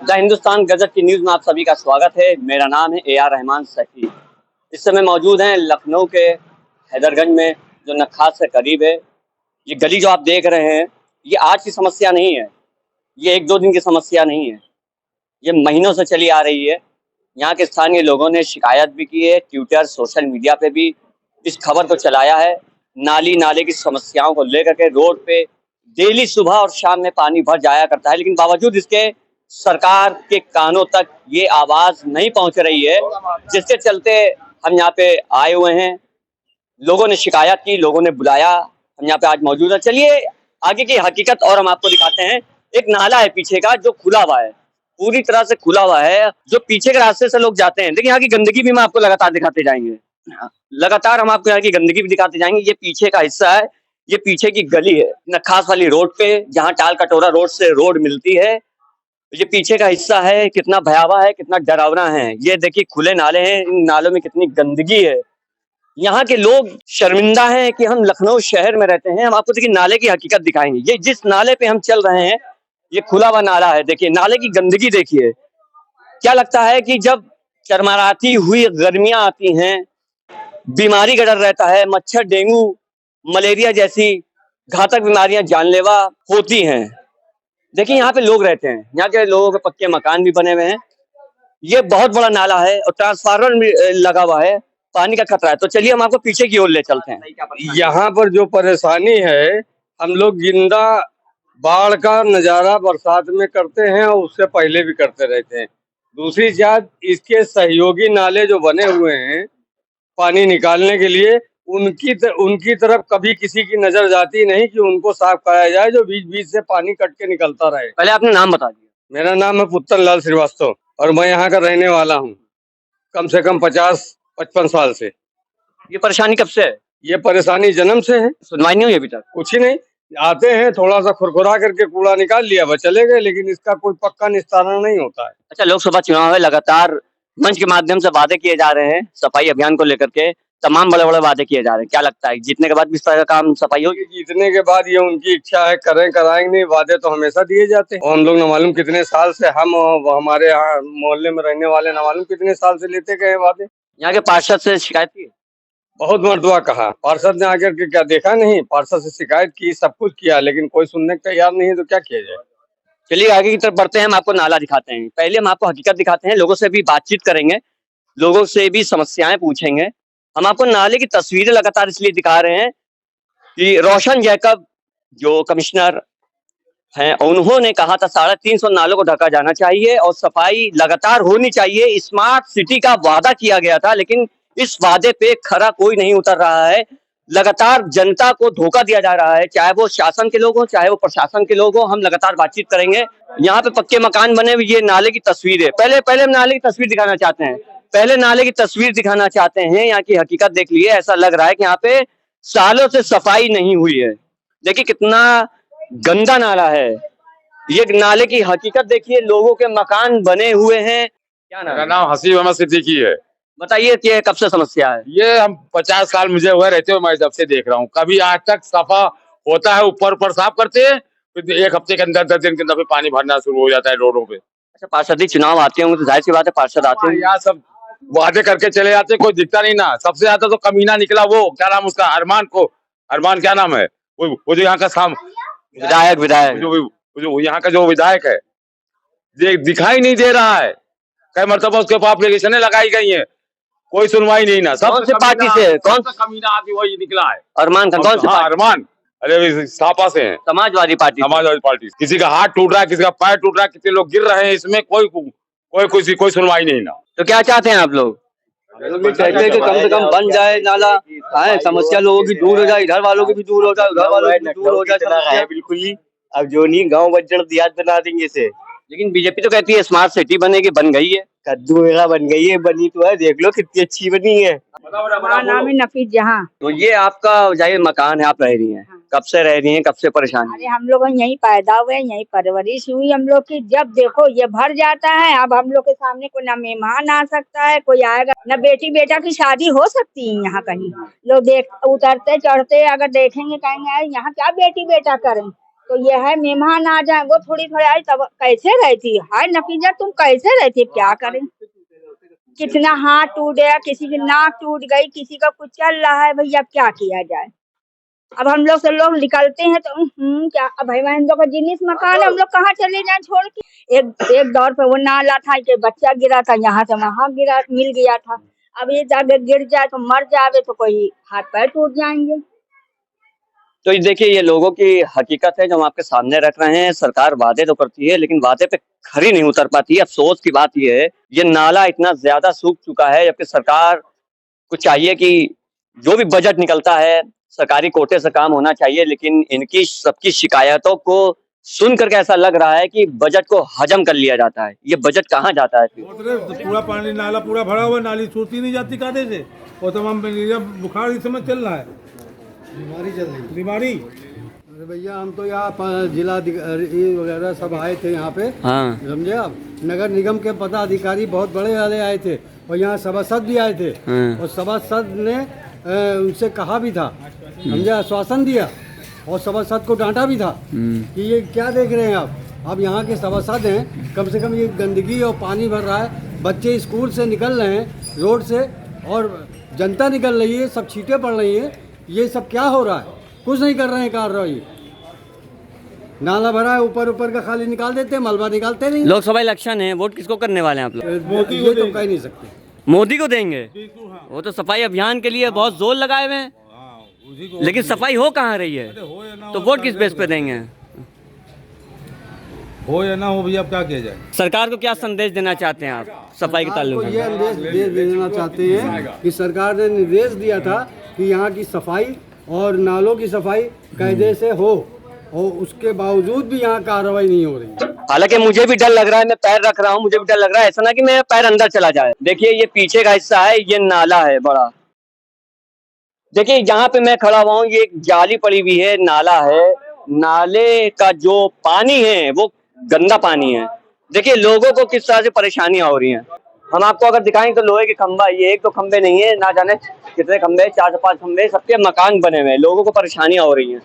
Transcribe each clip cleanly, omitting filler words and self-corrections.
The Hindustan gazette की news में आप सभी का स्वागत है। मेरा नाम है ए आर रहमान सैफी। इस समय मौजूद हैं लखनऊ के हैदरगंज में, जो नक्खास से करीब है। ये गली जो आप देख रहे हैं, ये आज की समस्या नहीं है, ये एक दो दिन की समस्या नहीं है, ये महीनों से चली आ रही है। यहाँ के स्थानीय लोगों ने शिकायत भी की है, ट्विटर सोशल मीडिया पे भी इस खबर को चलाया है। नाली नाले की समस्याओं को लेकर के रोड पे डेली सुबह और शाम में पानी भर जाया करता है, लेकिन बावजूद इसके सरकार के कानों तक ये आवाज नहीं पहुंच रही है, जिसके चलते हम यहाँ पे आए हुए हैं। लोगों ने शिकायत की, लोगों ने बुलाया, हम यहाँ पे आज मौजूद है। चलिए आगे की हकीकत और हम आपको दिखाते हैं। एक नाला है पीछे का जो खुला हुआ है, पूरी तरह से खुला हुआ है, जो पीछे के रास्ते से लोग जाते हैं। लेकिन यहाँ की गंदगी भी हम आपको लगातार दिखाते जाएंगे, लगातार हम आपको यहाँ की गंदगी भी दिखाते जाएंगे। ये पीछे का हिस्सा है, ये पीछे की गली है नक्खास वाली रोड पे, जहाँ टाल कटोरा रोड से रोड मिलती है। ये पीछे का हिस्सा है, कितना भयावह है, कितना डरावना है। ये देखिए खुले नाले हैं, इन नालों में कितनी गंदगी है। यहाँ के लोग शर्मिंदा हैं कि हम लखनऊ शहर में रहते हैं। हम आपको देखिए नाले की हकीकत दिखाएंगे। ये जिस नाले पे हम चल रहे हैं, ये खुला हुआ नाला है। देखिए नाले की गंदगी देखिए। क्या लगता है कि जब चरमराती हुई गर्मियां आती हैं, बीमारी का डर रहता है, मच्छर डेंगू मलेरिया जैसी घातक बीमारियां जानलेवा होती हैं। देखिए यहाँ पे लोग रहते हैं, यहाँ के लोगों के पक्के मकान भी बने हुए हैं। ये बहुत बड़ा नाला है और ट्रांसफार्मर भी लगा हुआ है, पानी का खतरा है। तो चलिए हम आपको पीछे की ओर ले चलते हैं। यहाँ पर जो परेशानी है, हम लोग जिंदा बाढ़ का नजारा बरसात में करते हैं और उससे पहले भी करते रहते हैं। दूसरी बात, इसके सहयोगी नाले जो बने हुए हैं पानी निकालने के लिए, उनकी तरफ कभी किसी की नजर जाती नहीं कि उनको साफ कराया जाए, जो बीच बीच से पानी कट के निकलता रहे। पहले आपने नाम बता दिया। मेरा नाम है पुत्तन लाल श्रीवास्तव और मैं यहाँ का रहने वाला हूँ, कम से कम 50-55 साल से। ये परेशानी कब से है? ये परेशानी जन्म से है। सुनवाई नहीं हुई अभी तक? कुछ ही नहीं, आते हैं थोड़ा सा खुरखुरा करके कूड़ा निकाल लिया, बस चले गए, लेकिन इसका कोई पक्का निस्तारण नहीं होता है। अच्छा, लोकसभा चुनाव है, लगातार मंच के माध्यम से वादे किए जा रहे हैं सफाई अभियान को लेकर के, तमाम बड़े बड़े वादे किए जा रहे हैं। क्या लगता है जीतने के बाद भी इस तरह का काम सफाई होगी? जीतने के बाद ये उनकी इच्छा है, करें कराएंगे नहीं, वादे तो हमेशा दिए जाते हैं। और हम लोग न मालूम कितने साल से, हम हमारे यहाँ मोहल्ले में रहने वाले न मालूम कितने साल से लेते गए वादे। यहाँ के पार्षद से शिकायत की? बहुत मर्दवा कहा, पार्षद ने आकर के क्या देखा नहीं, पार्षद से शिकायत की, सब कुछ किया, लेकिन कोई सुनने को तैयार नहीं है, तो क्या किया जाए। चलिए आगे की तरफ बढ़ते हैं, हम आपको नाला दिखाते हैं। पहले हम आपको हकीकत दिखाते हैं, लोगों से भी बातचीत करेंगे, लोगों से भी समस्याएं पूछेंगे। हम आपको नाले की तस्वीरें लगातार इसलिए दिखा रहे हैं कि रोशन जैकब जो कमिश्नर हैं, उन्होंने कहा था 350 नालों को ढका जाना चाहिए और सफाई लगातार होनी चाहिए। स्मार्ट सिटी का वादा किया गया था, लेकिन इस वादे पे खरा कोई नहीं उतर रहा है। लगातार जनता को धोखा दिया जा रहा है, चाहे वो शासन के लोग हो, चाहे वो प्रशासन के लोग हो। हम लगातार बातचीत करेंगे। यहाँ पे पक्के मकान बने हुए, ये नाले की तस्वीर है। पहले हम नाले की तस्वीर दिखाना चाहते हैं, पहले नाले की तस्वीर दिखाना चाहते हैं। यहाँ की हकीकत देख लिए, ऐसा लग रहा है कि यहाँ पे सालों से सफाई नहीं हुई है। देखिए कितना गंदा नाला है। ये नाले की हकीकत देखिए, लोगों के मकान बने हुए हैं। क्या नाम? मेरा नाम हसीब अहमद सिद्दीकी है। बताइए कि कब से समस्या है? ये हम 50 साल मुझे हुए रहते हुए, मैं जब से देख रहा हूँ, कभी आज तक सफा होता है, ऊपर साफ करते हैं, फिर एक हफ्ते के अंदर 10 दिन के अंदर पानी भरना शुरू हो जाता है रोडों पे। अच्छा, पार्षद चुनाव आते होंगे तो जाहिर सी बात है पार्षद आते हैं, यहाँ सब वादे करके चले जाते हैं, कोई दिखता नहीं ना। सबसे ज्यादा तो कमीना निकला वो, क्या नाम उसका, अरमान क्या नाम है, वो जो यहाँ का विधायक जो यहाँ का जो विधायक है, दिखाई नहीं दे रहा है। कई मरतबा उसके ऊपर एप्लीकेशनें लगाई गई हैं, कोई सुनवाई नहीं ना। कौन सी पार्टी से, कौन सा कमीना आदमी वही निकला है? अरमान खान कौन सी? अरमान, अरे सापा से हैं, समाजवादी पार्टी। किसी का हाथ टूट रहा है, किसी का पैर टूट रहा है, कितने लोग गिर रहे हैं, इसमें कोई सुनवाई नहीं ना। तो क्या चाहते हैं आप लोग? कहते हैं कि कम से कम बन जाए नाला, समस्या लोगों की दूर हो जाए, इधर वालों की भी दूर हो जाए, उधर वालों की दूर हो जाए। बिल्कुल ही। अब जो नहीं गाँव बज्जर दियात बना देंगे इसे। लेकिन बीजेपी तो कहती है स्मार्ट सिटी बनेगी, बन गई है। कद्दू मेरा बन गई है, बनी तो है, देख लो कितनी अच्छी बनी है। नाम है नफीस जहाँ। तो ये आपका जाहिर मकान है, आप रह रही हैं, कब से रह रही हैं, कब से परेशान अरे हम लोग यहीं पैदा हुए, यहीं परवरिश हुई हम लोग की। जब देखो ये भर जाता है, अब हम लोग के सामने कोई ना मेहमान आ सकता है, कोई आएगा ना, बेटी बेटा की शादी हो सकती है यहाँ कहीं। लोग देख उतरते चढ़ते अगर देखेंगे कहेंगे यहाँ क्या बेटी बेटा करें, तो ये है मेहमान आ जाए, वो थोड़ी थोड़ी आई तब कैसे रहती है नफीजा, तुम कैसे रहती, क्या करें। कितना हाथ टूट गया, किसी की नाक टूट गई, किसी का कुछ चल रहा है, भैया क्या किया जाए। अब हम लोग से लोग निकलते हैं तो क्या, अब भाई हम लोग का जिनिस मकान है, हम लोग कहाँ चले जाए छोड़ के। एक दौर पे वो नाला था कि बच्चा गिरा था, यहाँ से वहां गिरा, मिल गया था। अब ये जाके गिर जाए तो मर जावे तो कोई हाथ पैर टूट जाएंगे। तो ये देखिए, ये लोगों की हकीकत है जो हम आपके सामने रख रहे हैं। सरकार वादे तो करती है लेकिन वादे पे खरी नहीं उतर पाती है। अफसोस की बात ये है, ये नाला इतना ज्यादा सूख चुका है, जबकि सरकार को चाहिए कि जो भी बजट निकलता है सरकारी कोटे से काम होना चाहिए, लेकिन इनकी सबकी शिकायतों को सुन करके ऐसा लग रहा है कि बजट को हजम कर लिया जाता है। ये बजट कहाँ जाता है फिर? पूरा पानी नाला पूरा भरा हुआ, नाली सूती नहीं जाती कादे से, और तमाम बुखार इस समय चल रहा है, बीमारी चल रही, बीमारी। अरे भैया हम तो यहाँ जिला वगैरह सब आए थे यहाँ पे, हाँ। समझे आप। नगर निगम के पदाधिकारी बहुत बड़े वाले आए थे और यहाँ सभासद भी आए थे, और सभासद ने उनसे कहा भी था, समझे, आश्वासन दिया, और सभासद को डांटा भी था कि ये क्या देख रहे हैं आप यहाँ के सभासद हैं, कम से कम ये गंदगी और पानी भर रहा है, बच्चे स्कूल से निकल रहे हैं रोड से, और जनता निकल रही है, सब छींटे पड़ रही है, ये सब क्या हो रहा है, कुछ नहीं कर रहे हैं कार्रवाई। नाला भरा है, ऊपर ऊपर का खाली निकाल देते हैं, मलबा निकालते नहीं। लोकसभा इलेक्शन है, वोट किसको करने वाले हैं आप लोग? ये तो कह नहीं सकते। मोदी को देंगे? वो तो सफाई अभियान के लिए बहुत जोर लगाए हुए हैं, लेकिन सफाई हो कहाँ रही है, तो वोट किस बेस पे देंगे? हो या ना हो भैया, अब क्या किया जाए। सरकार को क्या संदेश देना चाहते हैं आप सफाई के ताल्लुक ये में? निर्देश देना चाहते हैं कि सरकार ने निर्देश दिया था कि यहाँ की सफाई और नालों की सफाई कायदे से हो, और उसके बावजूद भी यहाँ कार्रवाई नहीं हो रही। हालांकि मुझे भी डर लग रहा है, मैं पैर रख रहा हूँ, मुझे भी डर लग रहा है, ऐसा ना कि मेरा पैर अंदर चला जाए। देखिए ये पीछे का हिस्सा है, ये नाला है बड़ा। देखिए जहाँ पे मैं खड़ा हुआ हूँ ये एक जाली पड़ी हुई है, नाला है, नाले का जो पानी है वो गंदा पानी है। देखिए लोगों को किस तरह से परेशानियां हो रही हैं। हम आपको अगर दिखाएं तो लोहे के खंभा, ये एक तो खंभे नहीं है, ना जाने कितने खंभे, 4 से 5 खंभे, सबके मकान बने हुए हैं। लोगों को परेशानियां हो रही हैं।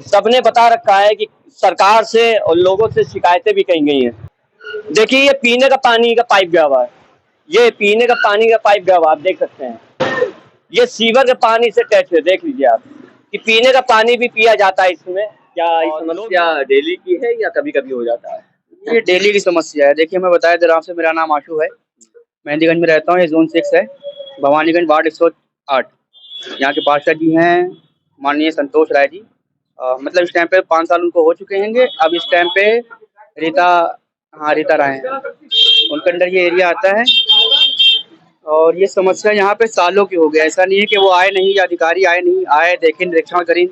सबने बता रखा है कि सरकार से और लोगों से शिकायतें भी कही गई हैं। देखिए ये पीने का पानी का पाइप गया हुआ है, ये पीने का पानी का पाइप गया हुआ, आप देख सकते हैं। ये सीवर के पानी से टच है, देख लीजिए आप कि पीने का पानी भी पिया जाता है इसमें। क्या समस्या डेली की है या कभी कभी हो जाता है? ये डेली की समस्या है। देखिए मैं बताया दे रहा हूँ, मेरा नाम आशु है, मेहंदीगंज में रहता हूँ, ये जोन 6 है, भवानीगंज वार्ड 108। यहाँ के पार्षद जी हैं माननीय संतोष राय जी। मतलब इस टाइम पे 5 साल उनको हो चुके हैं। अब इस टाइम पे रीता राय हैं, उनके अंडर ये एरिया आता है, और ये समस्या यहाँ पे सालों की हो गई। ऐसा नहीं है कि वो आए नहीं, या अधिकारी आए नहीं, आए देखें निरीक्षण करें,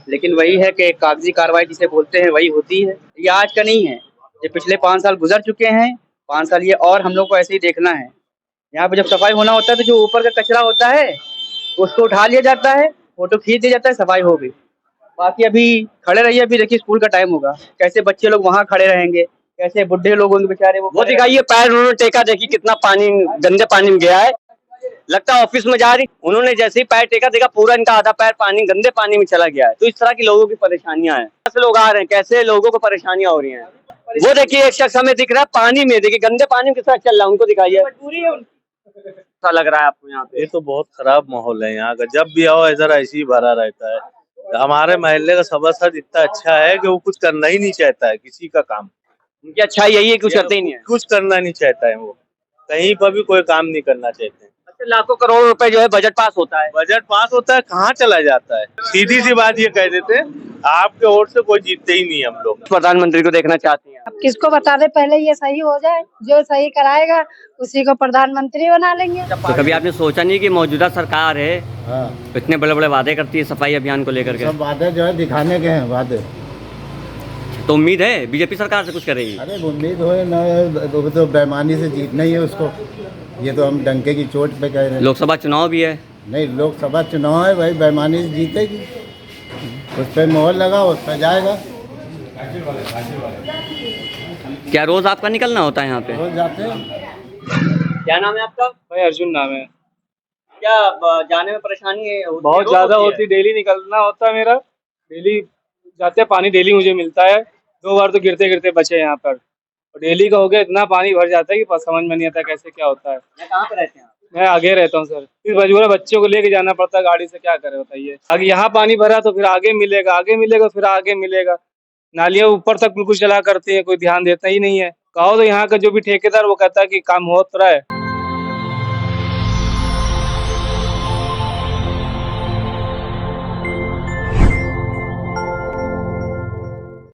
लेकिन वही है कि कागजी कार्रवाई जिसे बोलते हैं वही होती है। ये आज का नहीं है, ये पिछले 5 साल गुजर चुके हैं, 5 साल ये और हम लोग को ऐसे ही देखना है। यहाँ पे जब सफाई होना होता है तो जो ऊपर का कचरा होता है उसको उठा लिया जाता है, फोटो खींच दिया जाता है, सफाई हो गई। बाकी अभी खड़े रहिए, अभी देखिए स्कूल का टाइम होगा, कैसे बच्चे लोग वहाँ खड़े रहेंगे, कैसे बुढ़े लोग होंगे बेचारे, वो दिखाइए पैर उन्होंने टेका। देखिए कितना पानी गंदे पानी में गया है, लगता है ऑफिस में जा रही, उन्होंने जैसे ही पैर टेका देखा पूरा इनका आधा पैर पानी गंदे पानी में चला गया है। तो इस तरह की लोगों की परेशानियां हैं। कैसे लोग आ रहे हैं, कैसे लोगों को परेशानियां हो रही हैं। वो देखिए एक शख्स हमें दिख रहा है पानी में, देखिए गंदे पानी में किस तरह चल रहा है, उनको दिखाइए। ऐसा लग रहा है आपको यहाँ पे? ये तो बहुत खराब माहौल है यहाँ का, जब भी आओ इधर ऐसे ही भरा रहता है। हमारे महल्ले का सभासद इतना अच्छा है कि वो कुछ करना ही नहीं चाहता है किसी का काम। उनकी अच्छाई यही है, कुछ करते ही नहीं है, कुछ करना नहीं चाहता है, वो कहीं पर भी कोई काम नहीं करना चाहते हैं। लाखों करोड़ रुपए जो है बजट पास होता है, कहाँ चला जाता है। सीधी सी बात ये कह देते हैं, आपके वोट से कोई जीतते ही नहीं हम लोग। प्रधानमंत्री को देखना चाहती हैं? अब किसको बता दे, पहले ये सही हो जाए, जो सही कराएगा उसी को प्रधानमंत्री बना लेंगे। तो कभी आपने सोचा नहीं कि मौजूदा सरकार है, इतने बड़े बड़े वादे करती है सफाई अभियान को लेकर के? सब वादे जो है दिखाने के हैं वादे। तो उम्मीद है बीजेपी सरकार से कुछ करेगी? अरे उम्मीद हो ना, तो बेईमानी से जीतना ही है उसको, ये तो हम डंके की चोट पे कह रहे हैं। लोकसभा चुनाव भी है। नहीं, लोकसभा चुनाव है भाई, बेईमानी से जीतेगी, उस पर मोहर लगा, उस पर जाएगा। क्या रोज आपका निकलना होता है यहाँ पे? रोज जाते हैं। क्या नाम है आपका? भाई अर्जुन नाम है। क्या जाने में परेशानी है? बहुत ज्यादा होती, डेली निकलना होता है मेरा, डेली जाते पानी डेली मुझे मिलता है, 2 बार तो गिरते गिरते बचे यहाँ पर। और डेली का हो गया, इतना पानी भर जाता है कि समझ में नहीं आता कैसे क्या होता है। कहाँ पे रहते हैं आप? मैं आगे रहता हूँ सर, फिर मजबूर बच्चों को लेके जाना पड़ता है गाड़ी से, क्या करें बताइए। आगे यहाँ पानी भरा तो फिर आगे मिलेगा, फिर आगे मिलेगा। नालियाँ ऊपर तक बिल्कुल चला करती है, कोई ध्यान देता ही नहीं है। कहो तो यहाँ का जो भी ठेकेदार वो कहता है कि काम हो रहा है,